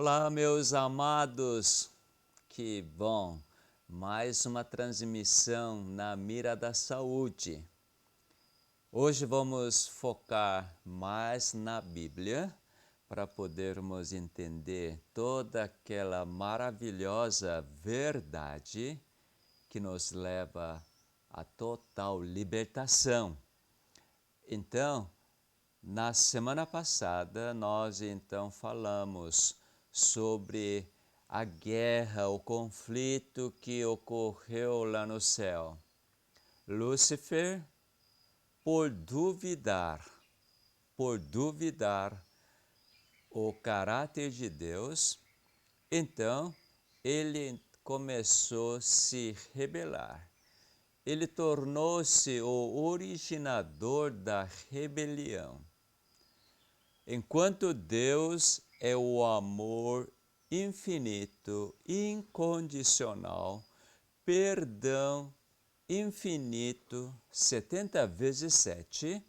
Olá, meus amados, que bom! Mais uma transmissão na mira da saúde. Hoje vamos focar mais na Bíblia para podermos entender toda aquela maravilhosa verdade que nos leva à total libertação. Então, na semana passada, nós então falamos sobre a guerra, o conflito que ocorreu lá no céu. Lúcifer, por duvidar o caráter de Deus, então ele começou a se rebelar. Ele tornou-se o originador da rebelião. Enquanto Deus é o amor infinito, incondicional, perdão infinito, 70 vezes 7,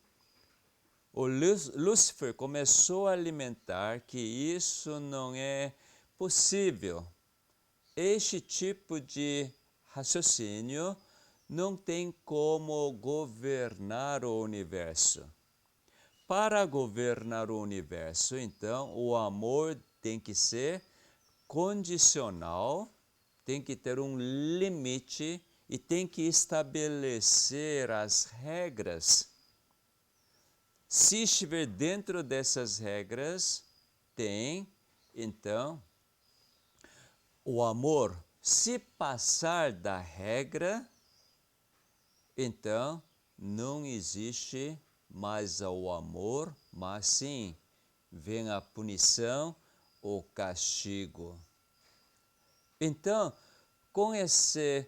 o Lúcifer começou a alimentar que isso não é possível. Este tipo de raciocínio não tem como governar o universo. Para governar o universo, então, o amor tem que ser condicional, tem que ter um limite e tem que estabelecer as regras. Se estiver dentro dessas regras, então, o amor. Se passar da regra, então, não existe mais o amor, mas sim, vem a punição, o castigo. Então, com esse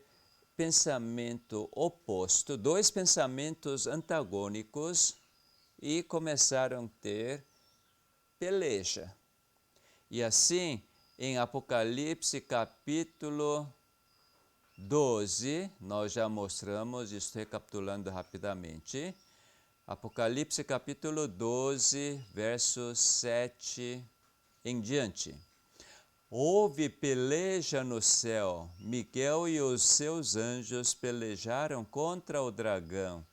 pensamento oposto, dois pensamentos antagônicos, e começaram a ter peleja. E assim, em Apocalipse capítulo 12, nós já mostramos, estou recapitulando rapidamente, Apocalipse capítulo 12, verso 7 em diante. Houve peleja no céu, Miguel e os seus anjos pelejaram contra o dragão.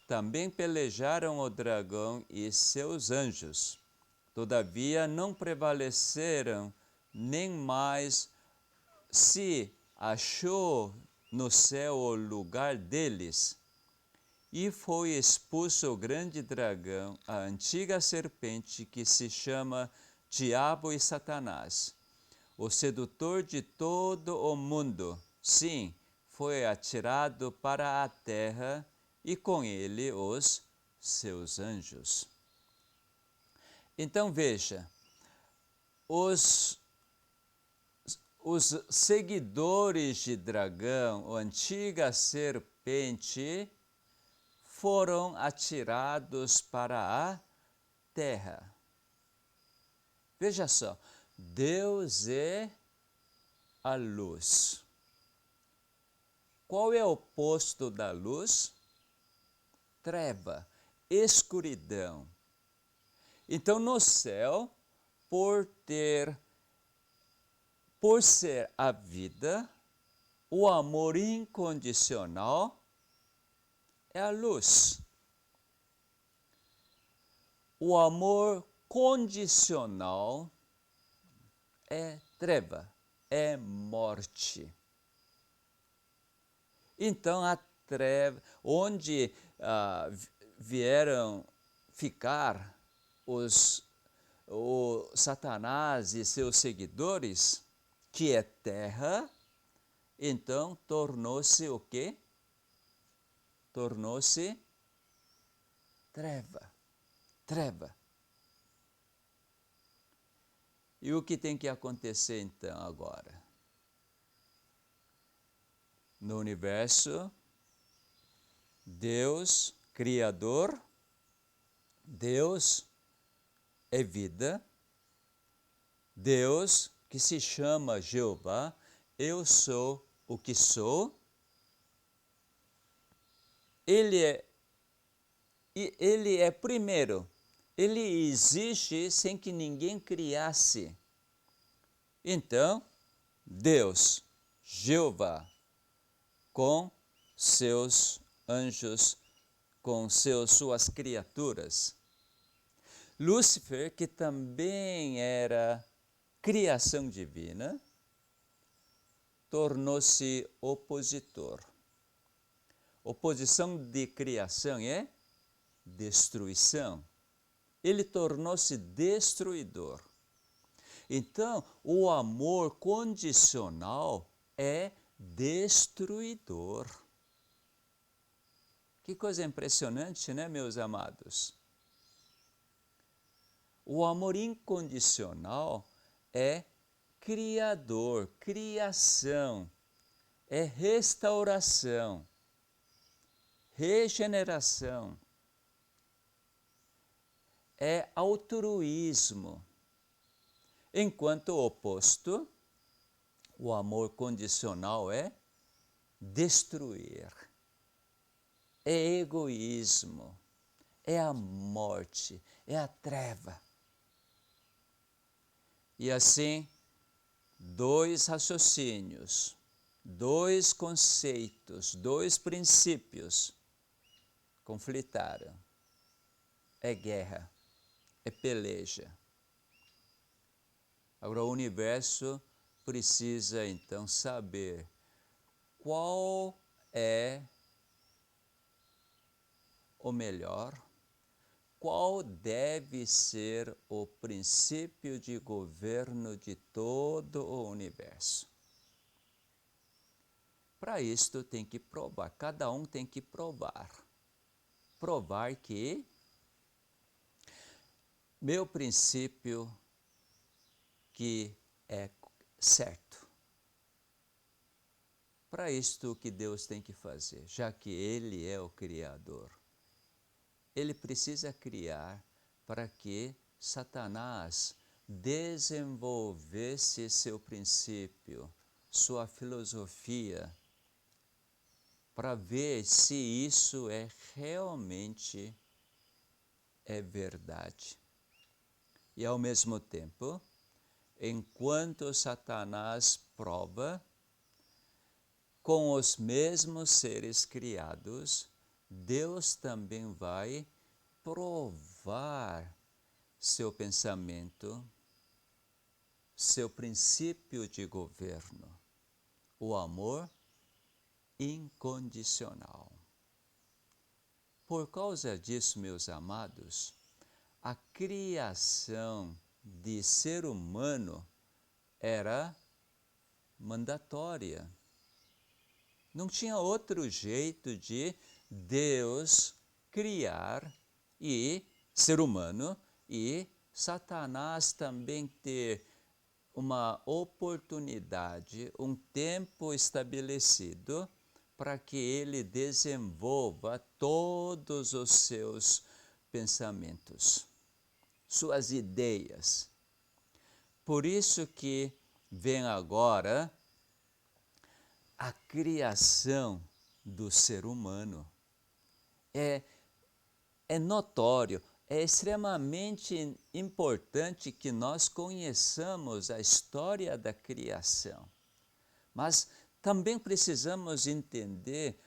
Também pelejaram o dragão e seus anjos. Todavia não prevaleceram, nem mais se achou no céu o lugar deles. E foi expulso o grande dragão, a antiga serpente que se chama Diabo e Satanás, o sedutor de todo o mundo. Sim, foi atirado para a terra e com ele os seus anjos. Então veja, os seguidores de dragão, a antiga serpente, foram atirados para a terra. Veja só, Deus é a luz. Qual é o oposto da luz? Treva, escuridão. Então no céu, por ser a vida, o amor incondicional é a luz. O amor condicional é treva, é morte. Então a treva, onde vieram ficar o Satanás e seus seguidores, que é terra, então tornou-se o quê? Tornou-se treva. Treva. E o que tem que acontecer então agora? No universo, Deus, Criador, Deus é vida, Deus que se chama Jeová, eu sou o que sou, Ele é primeiro, Ele existe sem que ninguém criasse. Então, Deus, Jeová, com seus anjos, com suas criaturas. Lúcifer, que também era criação divina, tornou-se opositor. Oposição de criação é destruição. Ele tornou-se destruidor. Então, o amor condicional é destruidor. Que coisa impressionante, né, meus amados? O amor incondicional é criador, criação, é restauração, regeneração, é altruísmo. Enquanto o oposto, o amor condicional é destruir, é egoísmo, é a morte, é a treva. E assim, dois raciocínios, dois conceitos, dois princípios conflitaram. É guerra, é peleja. Agora o universo precisa então saber qual é o melhor, qual deve ser o princípio de governo de todo o universo. Para isto tem que provar, cada um tem que provar. Provar que meu princípio que é certo. Para isto o que Deus tem que fazer, já que Ele é o Criador. Ele precisa criar para que Satanás desenvolvesse seu princípio, sua filosofia, para ver se isso realmente é verdade. E ao mesmo tempo, enquanto Satanás prova, com os mesmos seres criados, Deus também vai provar seu pensamento, seu princípio de governo, o amor incondicional. Por causa disso, meus amados, a criação de ser humano era mandatória. Não tinha outro jeito de Deus criar e ser humano e Satanás também ter uma oportunidade, um tempo estabelecido para que ele desenvolva todos os seus pensamentos, suas ideias. Por isso que vem agora a criação do ser humano. É notório, é extremamente importante que nós conheçamos a história da criação. Mas também precisamos entender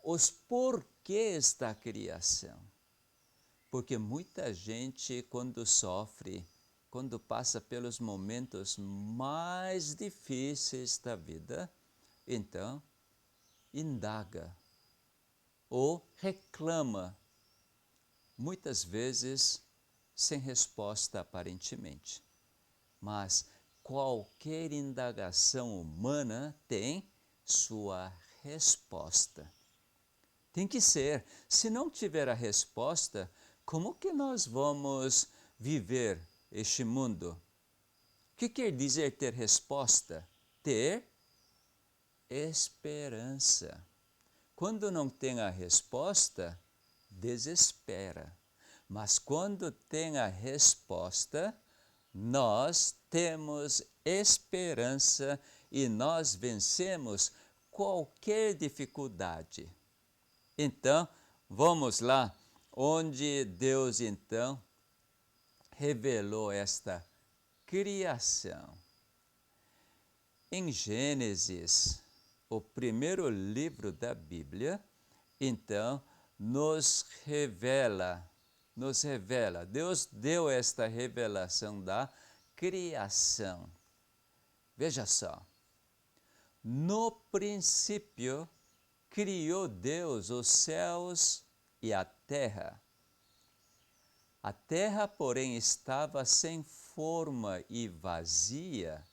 os porquês da criação. Porque muita gente, quando sofre, quando passa pelos momentos mais difíceis da vida, então indaga ou reclama, muitas vezes sem resposta aparentemente. Mas qualquer indagação humana tem sua resposta. Tem que ser. Se não tiver a resposta, como que nós vamos viver este mundo? O que quer dizer ter resposta? Ter esperança. Quando não tem a resposta, desespera. Mas quando tem a resposta, nós temos esperança e nós vencemos qualquer dificuldade. Então, vamos lá, onde Deus então revelou esta criação. em Gênesis, o primeiro livro da Bíblia, então, nos revela, Deus deu esta revelação da criação. Veja só, no princípio criou Deus os céus e a terra. A terra, porém, estava sem forma e vazia.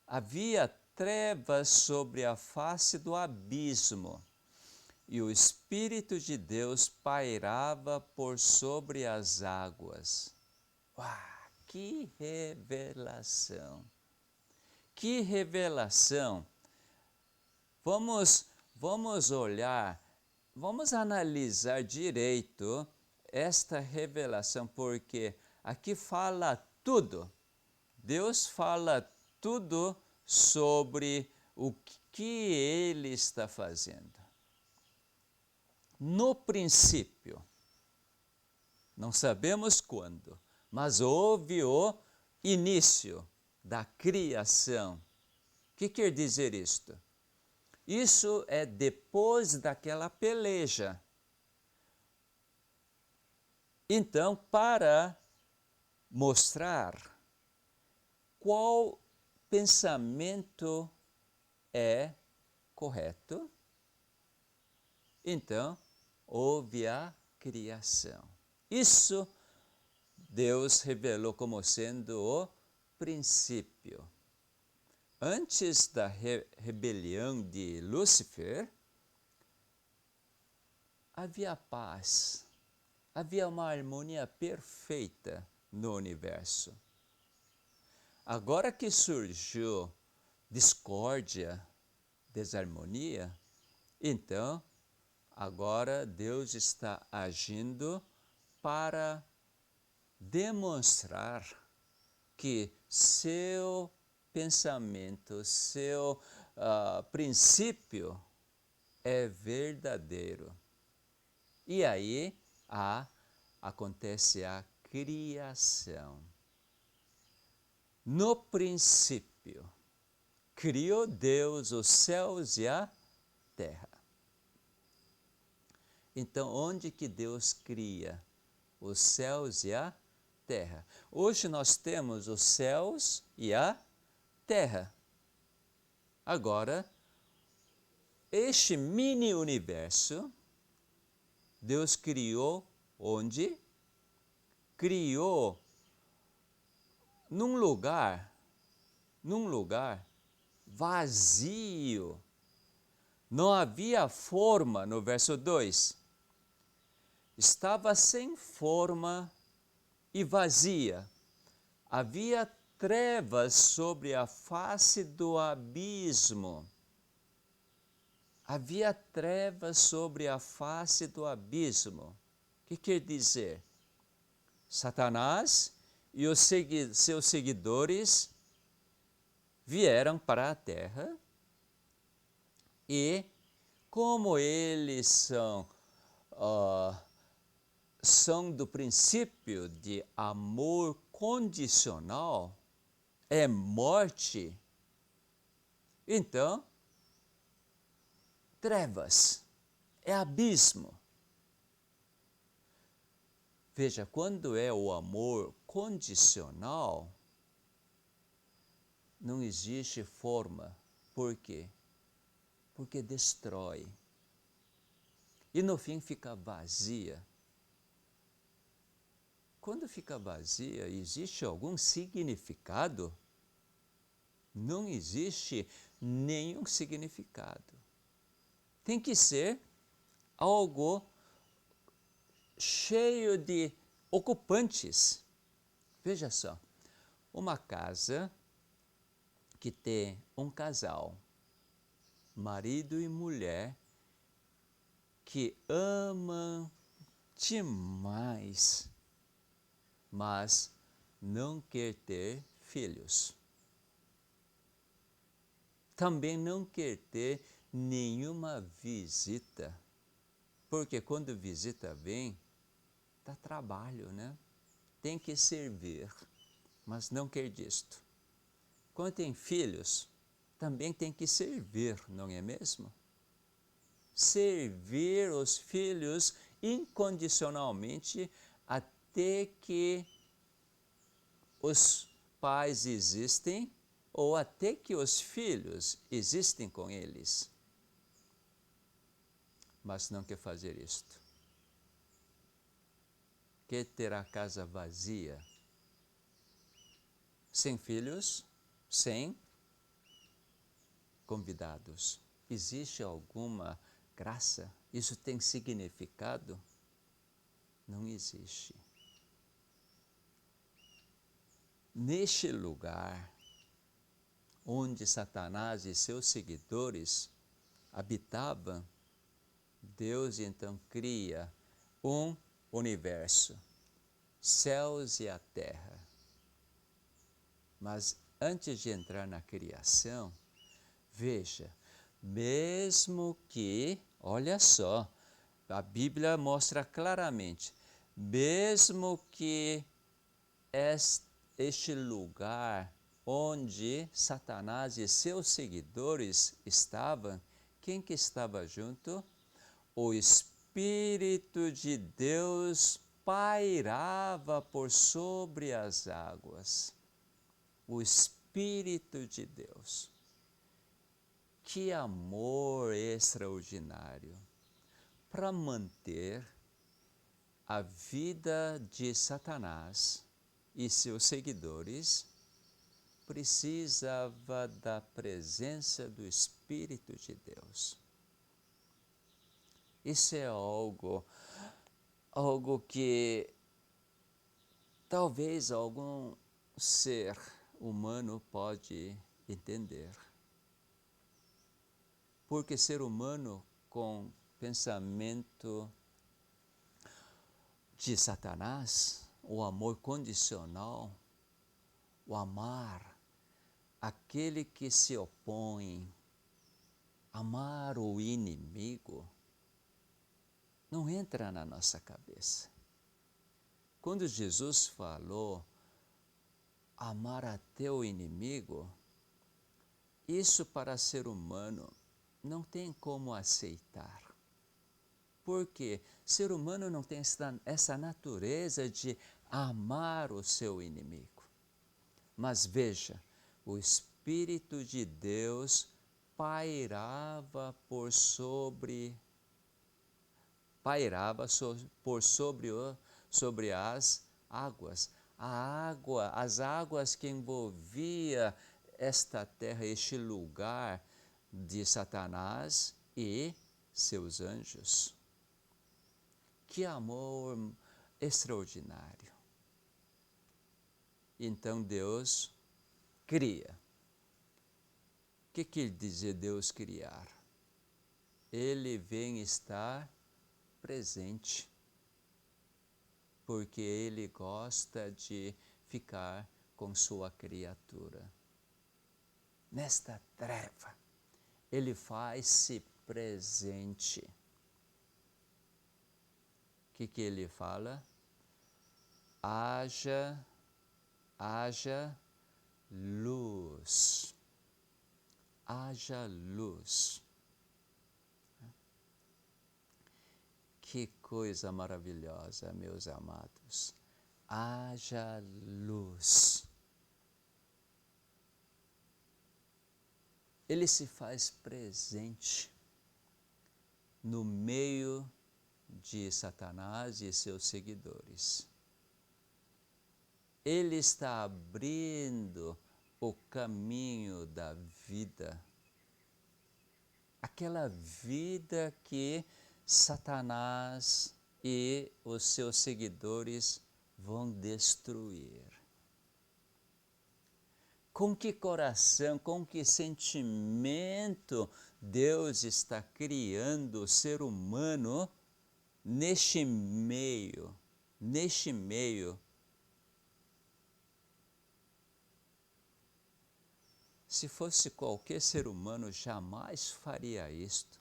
Havia trevas sobre a face do abismo, e o Espírito de Deus pairava por sobre as águas. Uau, que revelação! Que revelação! Vamos olhar, vamos analisar direito esta revelação, porque aqui fala tudo. Deus fala tudo sobre o que Ele está fazendo. No princípio, não sabemos quando, mas houve o início da criação. O que quer dizer isto? Isso é depois daquela peleja. Então, para mostrar qual pensamento é correto, então houve a criação. Isso Deus revelou como sendo o princípio. Antes da rebelião de Lúcifer, havia paz, havia uma harmonia perfeita no universo. Agora que surgiu discórdia, desarmonia, então, agora Deus está agindo para demonstrar que seu pensamento, seu princípio é verdadeiro. E aí acontece a criação. No princípio, criou Deus os céus e a terra. Então, onde que Deus cria os céus e a terra? Hoje nós temos os céus e a terra. Agora, este mini-universo, Deus criou onde? Criou num lugar vazio. Não havia forma, no verso 2. Estava sem forma e vazia. Havia trevas sobre a face do abismo. Havia trevas sobre a face do abismo. O que quer dizer? Satanás e os seus seguidores vieram para a terra e, como eles são do princípio de amor condicional, é morte, então, trevas, é abismo. Veja, quando é o amor condicional, não existe forma. Por quê? Porque destrói. E no fim fica vazia. Quando fica vazia, existe algum significado? Não existe nenhum significado. Tem que ser algo cheio de ocupantes. Veja só, uma casa que tem um casal, marido e mulher, que amam demais, mas não quer ter filhos. Também não quer ter nenhuma visita, porque quando visita vem, dá trabalho, né? Tem que servir, mas não quer disto. Quando tem filhos, também tem que servir, não é mesmo? Servir os filhos incondicionalmente até que os pais existem ou até que os filhos existem com eles. Mas não quer fazer isto. Quer ter a casa vazia, sem filhos, sem convidados. Existe alguma graça? Isso tem significado? Não existe. Neste lugar, onde Satanás e seus seguidores habitavam, Deus então cria um universo, céus e a terra. Mas antes de entrar na criação, veja, mesmo que, olha só, a Bíblia mostra claramente, mesmo que este lugar onde Satanás e seus seguidores estavam, quem que estava junto? O Espírito de Deus pairava por sobre as águas. O Espírito de Deus. Que amor extraordinário para manter a vida de Satanás e seus seguidores. Precisava da presença do Espírito de Deus. Isso é algo que talvez algum ser humano pode entender. Porque ser humano com pensamento de Satanás, o amor condicional, o amar aquele que se opõe, amar o inimigo, não entra na nossa cabeça. Quando Jesus falou amar até o inimigo, isso para ser humano não tem como aceitar. Porque ser humano não tem essa natureza de amar o seu inimigo. Mas veja, o Espírito de Deus pairava por sobre as águas. As águas que envolvia esta terra, este lugar de Satanás e seus anjos. Que amor extraordinário. Então Deus cria. O que quer dizer Deus criar? Ele vem estar presente, porque Ele gosta de ficar com sua criatura. Nesta treva, Ele faz-se presente. O que Ele fala? Haja luz. Haja luz. Que coisa maravilhosa, meus amados. Haja luz. Ele se faz presente no meio de Satanás e seus seguidores. Ele está abrindo o caminho da vida. Aquela vida que Satanás e os seus seguidores vão destruir. Com que coração, com que sentimento Deus está criando o ser humano neste meio. Se fosse qualquer ser humano, jamais faria isto.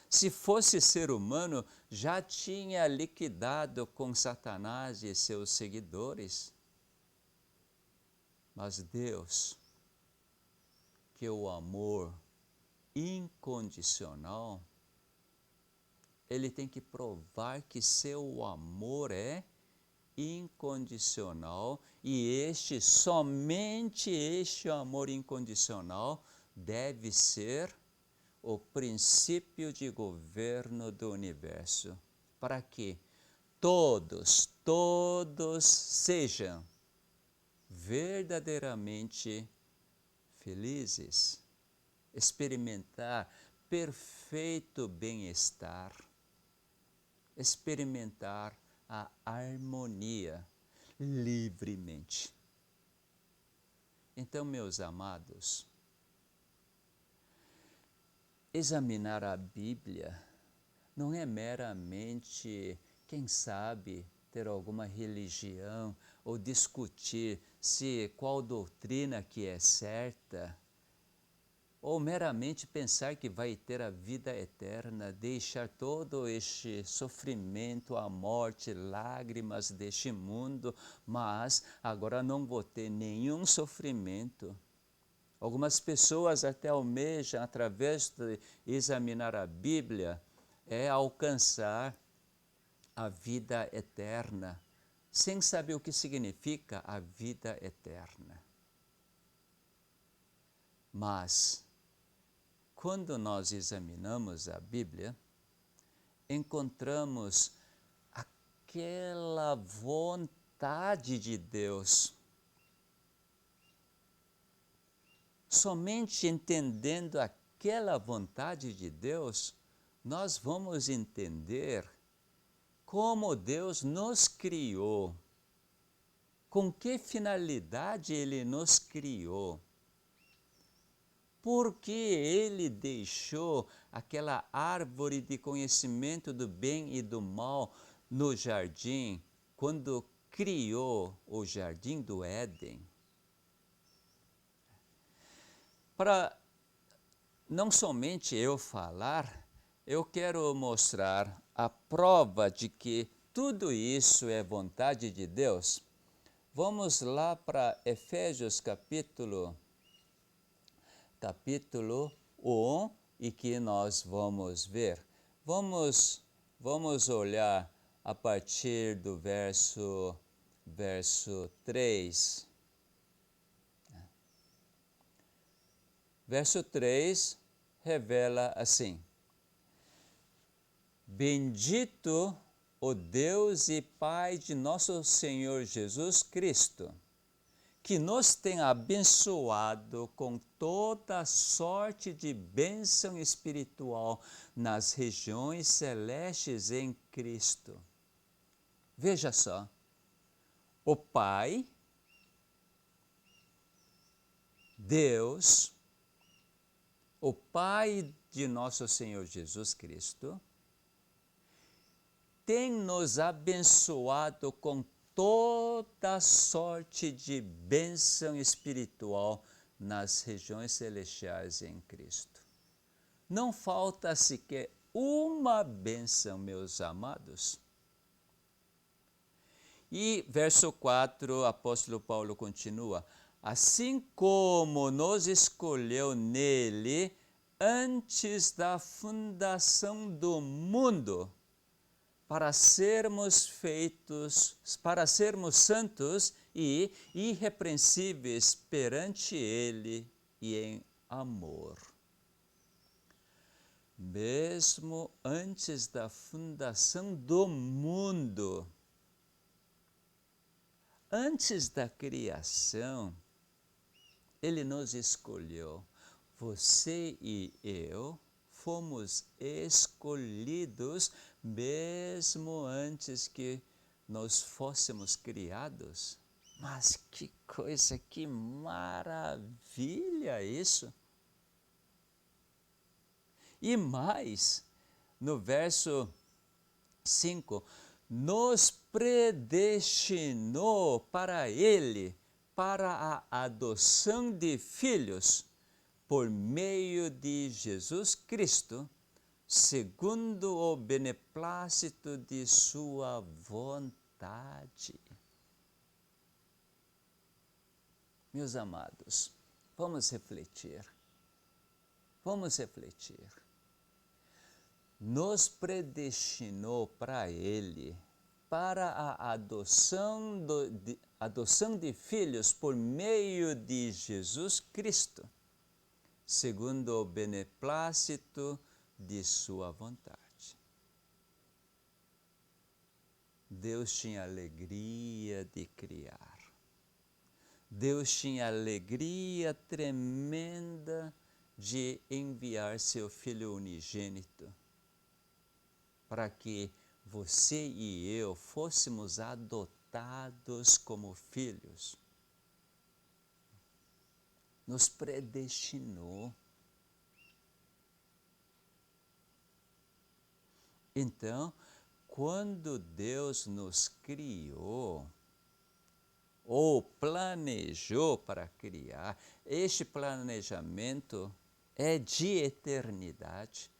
Se fosse ser humano, já tinha liquidado com Satanás e seus seguidores. Mas Deus, que o amor incondicional, ele tem que provar que seu amor é incondicional e somente este amor incondicional deve ser o princípio de governo do universo, para que todos sejam verdadeiramente felizes, experimentar perfeito bem-estar, experimentar a harmonia livremente. Então, meus amados, examinar a Bíblia não é meramente, quem sabe, ter alguma religião ou discutir qual doutrina que é certa, ou meramente pensar que vai ter a vida eterna, deixar todo este sofrimento, a morte, lágrimas deste mundo, mas agora não vou ter nenhum sofrimento. Algumas pessoas até almejam, através de examinar a Bíblia, alcançar a vida eterna, sem saber o que significa a vida eterna. Mas, quando nós examinamos a Bíblia, encontramos aquela vontade de Deus. Somente entendendo aquela vontade de Deus, nós vamos entender como Deus nos criou, com que finalidade Ele nos criou. Por que Ele deixou aquela árvore de conhecimento do bem e do mal no jardim, quando criou o jardim do Éden? Para não somente eu falar, eu quero mostrar a prova de que tudo isso é vontade de Deus. Vamos lá para Efésios capítulo 1, e que nós vamos ver. Vamos olhar a partir do verso 3. Verso 3 revela assim: Bendito o Deus e Pai de nosso Senhor Jesus Cristo, que nos tem abençoado com toda sorte de bênção espiritual nas regiões celestes em Cristo. Veja só, o Pai, Deus, o Pai de nosso Senhor Jesus Cristo, tem nos abençoado com toda sorte de bênção espiritual nas regiões celestiais em Cristo. Não falta sequer uma bênção, meus amados. E verso 4, o apóstolo Paulo continua: assim como nos escolheu nele antes da fundação do mundo, para sermos santos e irrepreensíveis perante Ele e em amor. Mesmo antes da fundação do mundo, antes da criação, Ele nos escolheu. Você e eu fomos escolhidos mesmo antes que nós fôssemos criados. Mas que coisa, que maravilha isso! E mais, no verso 5, nos predestinou para Ele, para a adoção de filhos, por meio de Jesus Cristo, segundo o beneplácito de sua vontade. Meus amados, vamos refletir. Vamos refletir. Nos predestinou para Ele, para a adoção de filhos por meio de Jesus Cristo, segundo o beneplácito de sua vontade. Deus tinha alegria de criar. Deus tinha alegria tremenda de enviar seu Filho unigênito para que você e eu fôssemos adotados como filhos. Nos predestinou. Então, quando Deus nos criou, ou planejou para criar, este planejamento é de eternidade,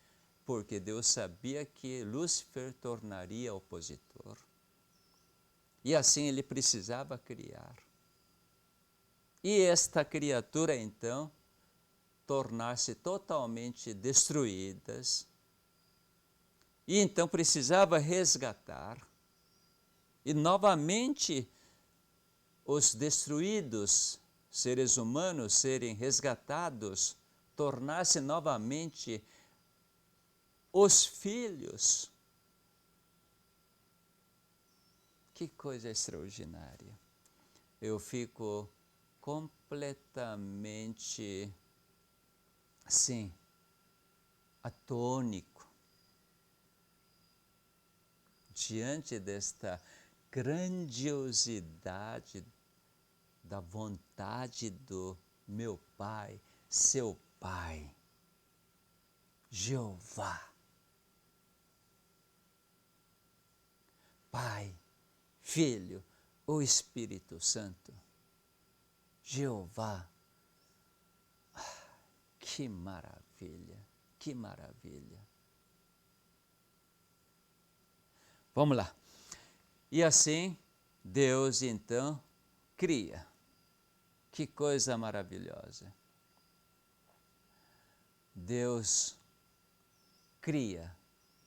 porque Deus sabia que Lúcifer tornaria opositor. E assim ele precisava criar. E esta criatura, então, tornar-se totalmente destruídas, e então precisava resgatar, e novamente os destruídos seres humanos serem resgatados, tornar-se novamente os filhos. Que coisa extraordinária. Eu fico completamente, assim, atônico diante desta grandiosidade da vontade do meu Pai, seu Pai, Jeová. Pai, Filho, o Espírito Santo, Jeová. Que maravilha, que maravilha. Vamos lá. E assim, Deus então cria. Que coisa maravilhosa. Deus cria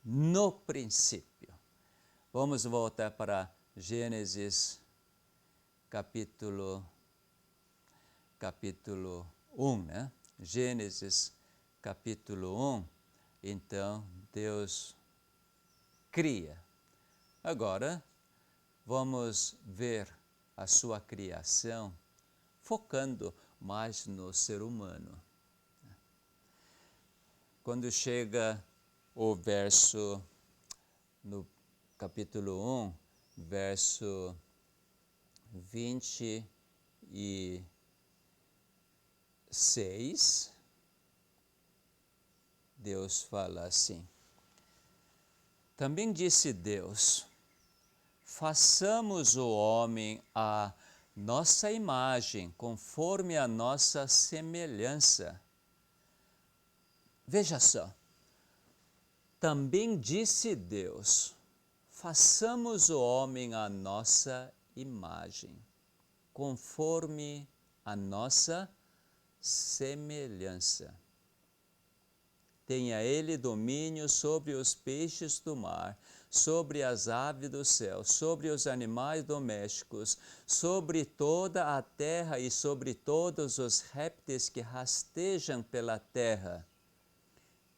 no princípio. Vamos voltar para Gênesis capítulo 1, né? Gênesis capítulo 1, então Deus cria. Agora, vamos ver a sua criação focando mais no ser humano. Quando chega o verso, no capítulo 1, verso 26, Deus fala assim: também disse Deus, façamos o homem à nossa imagem, conforme a nossa semelhança. Veja só, também disse Deus, façamos o homem à nossa imagem, conforme a nossa semelhança. Tenha ele domínio sobre os peixes do mar, sobre as aves do céu, sobre os animais domésticos, sobre toda a terra e sobre todos os répteis que rastejam pela terra.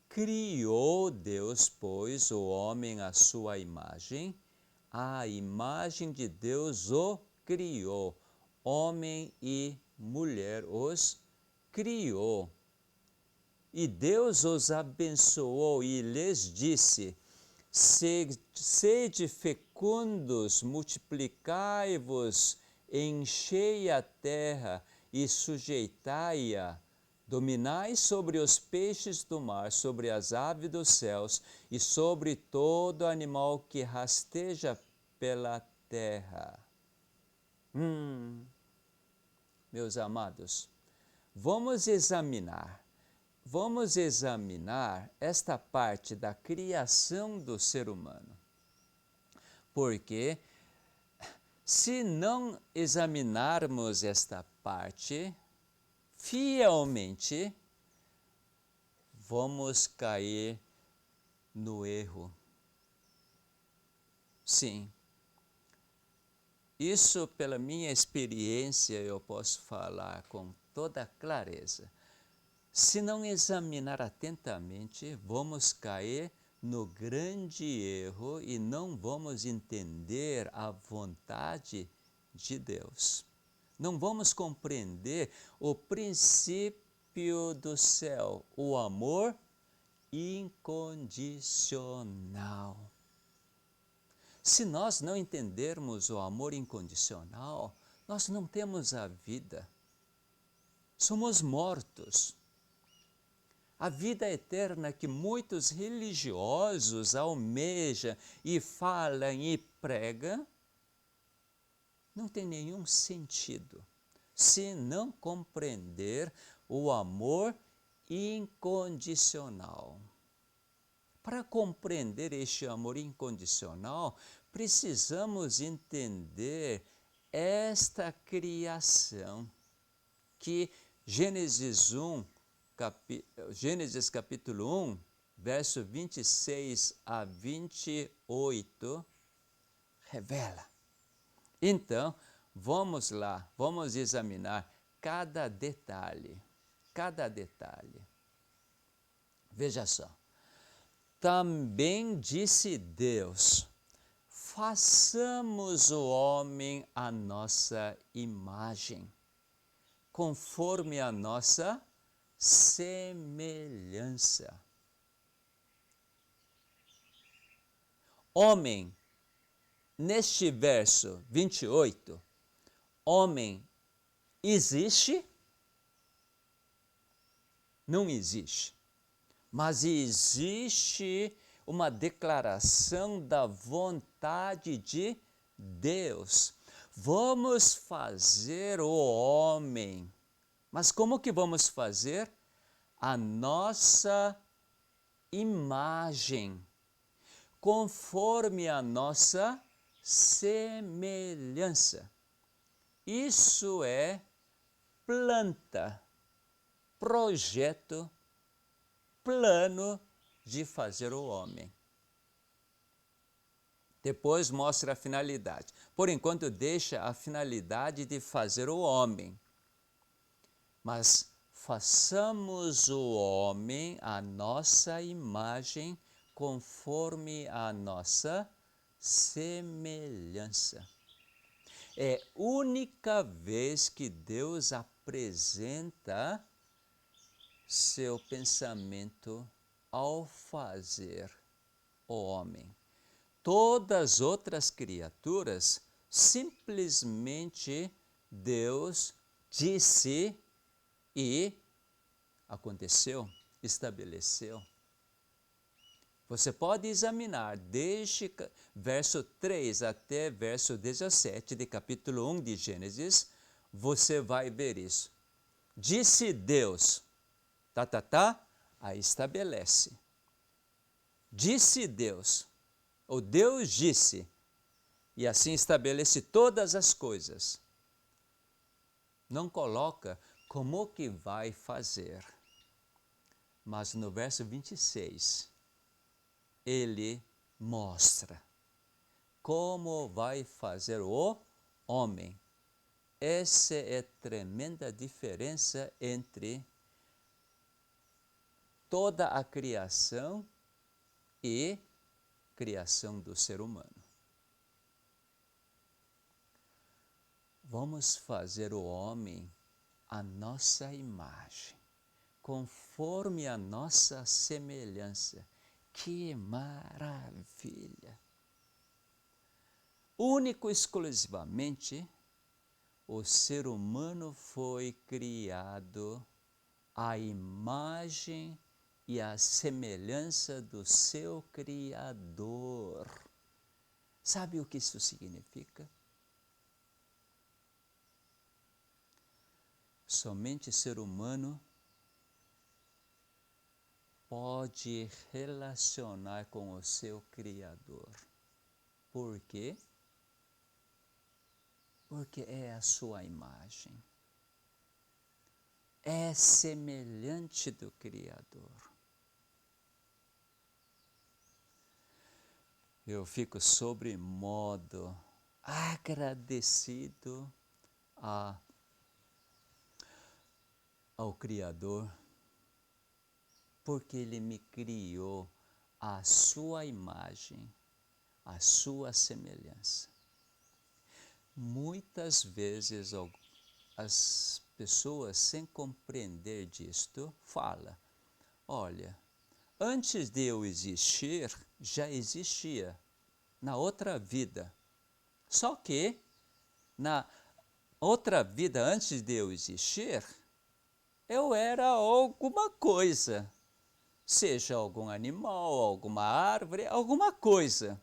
Criou Deus, pois, o homem à sua imagem, a imagem de Deus o criou, homem e mulher os criou. E Deus os abençoou e lhes disse, sede fecundos, multiplicai-vos, enchei a terra e sujeitai-a, dominai sobre os peixes do mar, sobre as aves dos céus e sobre todo animal que rasteja pela terra. Meus amados, vamos examinar esta parte da criação do ser humano. Porque se não examinarmos esta parte fielmente, vamos cair no erro. Sim. Isso, pela minha experiência, eu posso falar com toda clareza. Se não examinar atentamente, vamos cair no grande erro e não vamos entender a vontade de Deus. Não vamos compreender o princípio do céu, o amor incondicional. Se nós não entendermos o amor incondicional, nós não temos a vida. Somos mortos. A vida eterna que muitos religiosos almejam e falam e pregam, não tem nenhum sentido se não compreender o amor incondicional. Para compreender este amor incondicional, precisamos entender esta criação que Gênesis capítulo 1, verso 26 a 28, revela. Então, vamos lá, vamos examinar cada detalhe, cada detalhe. Veja só. Também disse Deus, façamos o homem à nossa imagem, conforme a nossa semelhança. Homem, neste verso 28, homem existe? Não existe. Mas existe uma declaração da vontade de Deus. Vamos fazer o homem. Mas como que vamos fazer? A nossa imagem, conforme a nossa semelhança. Isso é planta, projeto, plano de fazer o homem. Depois mostra a finalidade. Por enquanto deixa a finalidade de fazer o homem. Mas façamos o homem à nossa imagem, conforme a nossa semelhança. É a única vez que Deus apresenta seu pensamento ao fazer o homem. Todas as outras criaturas, simplesmente Deus disse e aconteceu, estabeleceu. Você pode examinar desde verso 3 até verso 17 de capítulo 1 de Gênesis, você vai ver isso. Disse Deus, aí estabelece. Disse Deus, ou Deus disse, e assim estabelece todas as coisas. Não coloca como que vai fazer. Mas no verso 26, ele mostra como vai fazer o homem. Essa é a tremenda diferença entre toda a criação e criação do ser humano. Vamos fazer o homem à nossa imagem, conforme a nossa semelhança. Que maravilha! Único e exclusivamente, o ser humano foi criado à imagem e à semelhança do seu Criador. Sabe o que isso significa? Somente ser humano pode relacionar com o seu Criador. Por quê? Porque é a sua imagem. É semelhante do Criador. eu fico sobremodo agradecido ao Criador, porque Ele me criou à sua imagem, à sua semelhança. Muitas vezes as pessoas, sem compreender disto, falam: olha, antes de eu existir, já existia, na outra vida. Só que, na outra vida, antes de eu existir, eu era alguma coisa. Seja algum animal, alguma árvore, alguma coisa.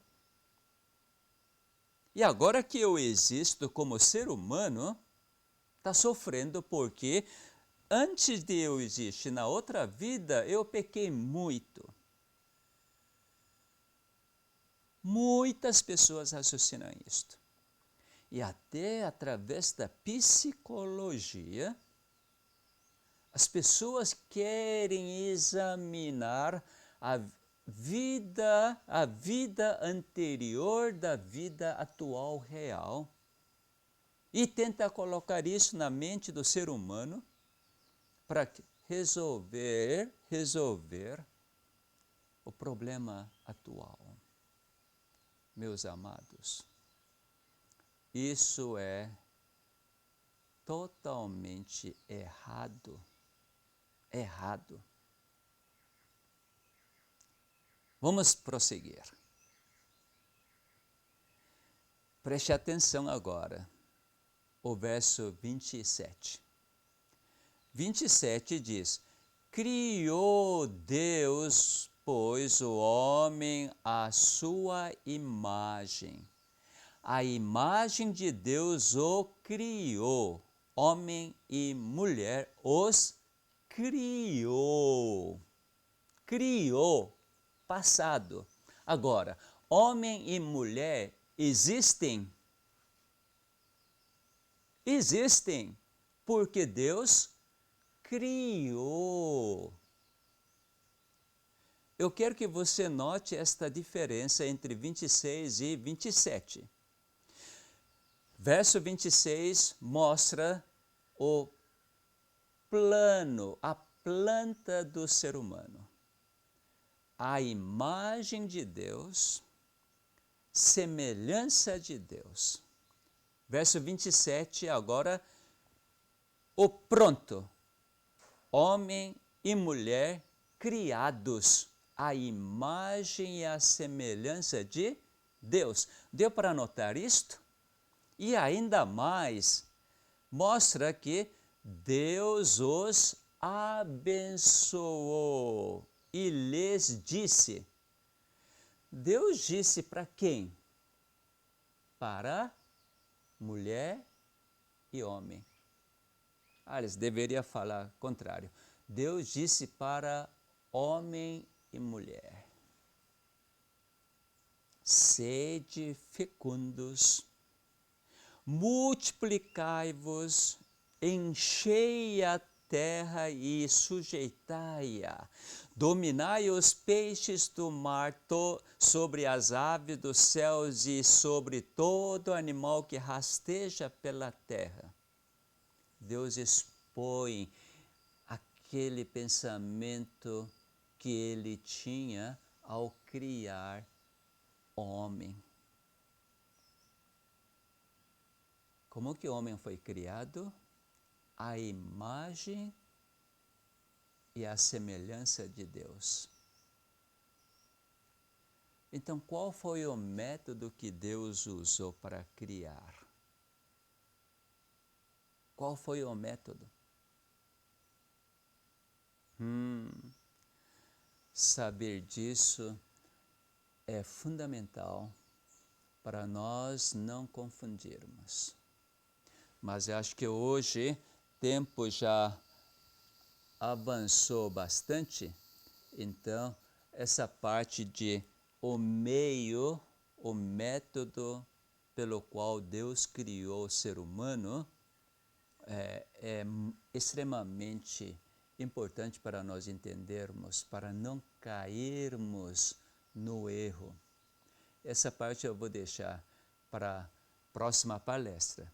E agora que eu existo como ser humano, está sofrendo porque antes de eu existir na outra vida, eu pequei muito. Muitas pessoas raciocinam isto. E até através da psicologia, as pessoas querem examinar a vida anterior da vida atual real e tenta colocar isso na mente do ser humano para resolver o problema atual. Meus amados, isso é totalmente errado. Errado. Vamos prosseguir. Preste atenção agora, o verso 27. 27 diz: criou Deus, pois, o homem à sua imagem. A imagem de Deus o criou. Homem e mulher os criou. Criou. Passado. Agora, homem e mulher existem? Existem, porque Deus criou. Eu quero que você note esta diferença entre 26 e 27. Verso 26 mostra o plano, a planta do ser humano. A imagem de Deus, semelhança de Deus. Verso 27, agora, o pronto. Homem e mulher criados à imagem e à semelhança de Deus. Deu para notar isto? E ainda mais, mostra que Deus os abençoou e lhes disse. Deus disse para quem? Para mulher e homem. Aliás, deveria falar contrário. Deus disse para homem e mulher: sede fecundos, multiplicai-vos, enchei a terra e sujeitai-a, dominai os peixes do mar, sobre as aves dos céus e sobre todo animal que rasteja pela terra. Deus expõe aquele pensamento que ele tinha ao criar o homem. Como que o homem foi criado? A imagem e a semelhança de Deus. Então, qual foi o método que Deus usou para criar? Qual foi o método? Saber disso é fundamental para nós não confundirmos. Mas eu acho que hoje o tempo já avançou bastante, então essa parte de o meio, o método pelo qual Deus criou o ser humano é extremamente importante para nós entendermos, para não cairmos no erro. essa parte eu vou deixar para a próxima palestra.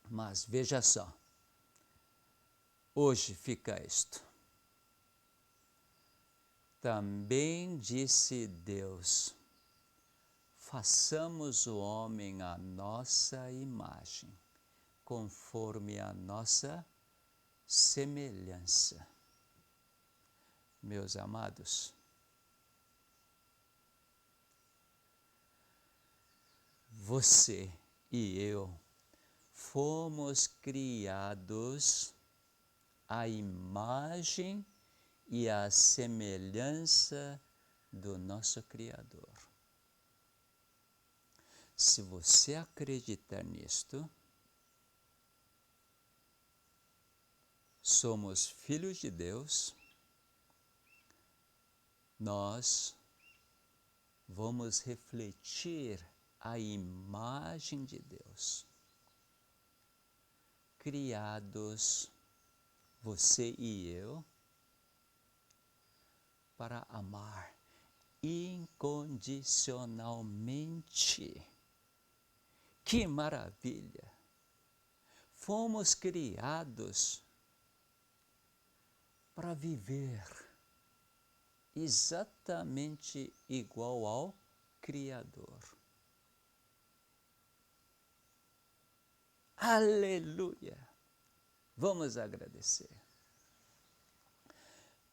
Mas veja só, hoje fica isto. Também disse Deus, façamos o homem à nossa imagem, conforme a nossa semelhança. Meus amados, você e eu fomos criados à imagem e à semelhança do nosso Criador. Se você acreditar nisto, somos filhos de Deus, nós vamos refletir a imagem de Deus. Criados, você e eu, para amar incondicionalmente. Que maravilha! Fomos criados para viver exatamente igual ao Criador. Aleluia! Vamos agradecer.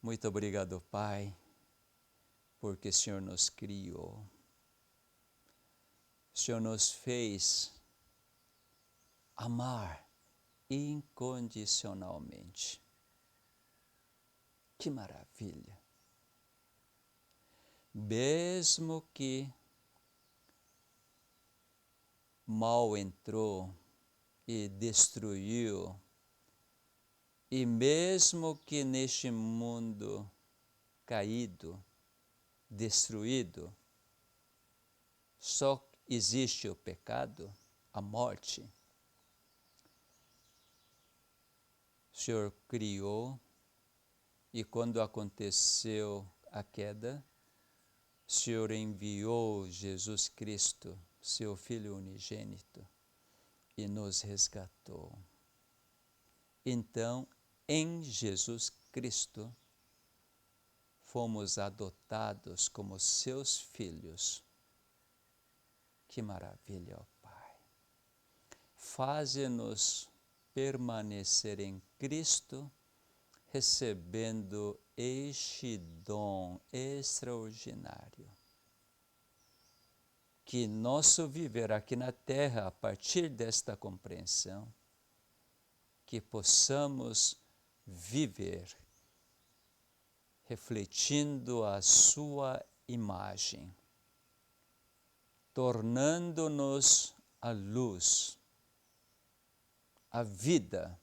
Muito obrigado, Pai, porque o Senhor nos criou. O Senhor nos fez amar incondicionalmente. Que maravilha! Mesmo que mal entrou e destruiu, e mesmo que neste mundo caído, destruído, só existe o pecado, a morte, o Senhor criou, e quando aconteceu a queda, o Senhor enviou Jesus Cristo, seu Filho unigênito, e nos resgatou. Então, em Jesus Cristo, fomos adotados como seus filhos. Que maravilha, ó Pai! Faze-nos permanecer em Cristo, recebendo este dom extraordinário. Que nosso viver aqui na terra, a partir desta compreensão, que possamos viver refletindo a sua imagem, tornando-nos a luz, a vida,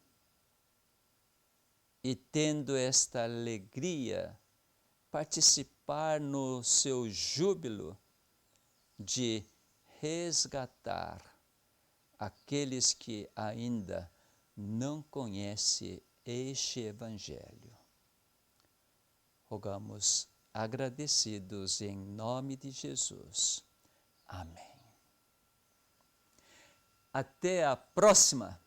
e tendo esta alegria, participar no seu júbilo de resgatar aqueles que ainda não conhecem este Evangelho. Rogamos agradecidos em nome de Jesus. Amém. Até a próxima!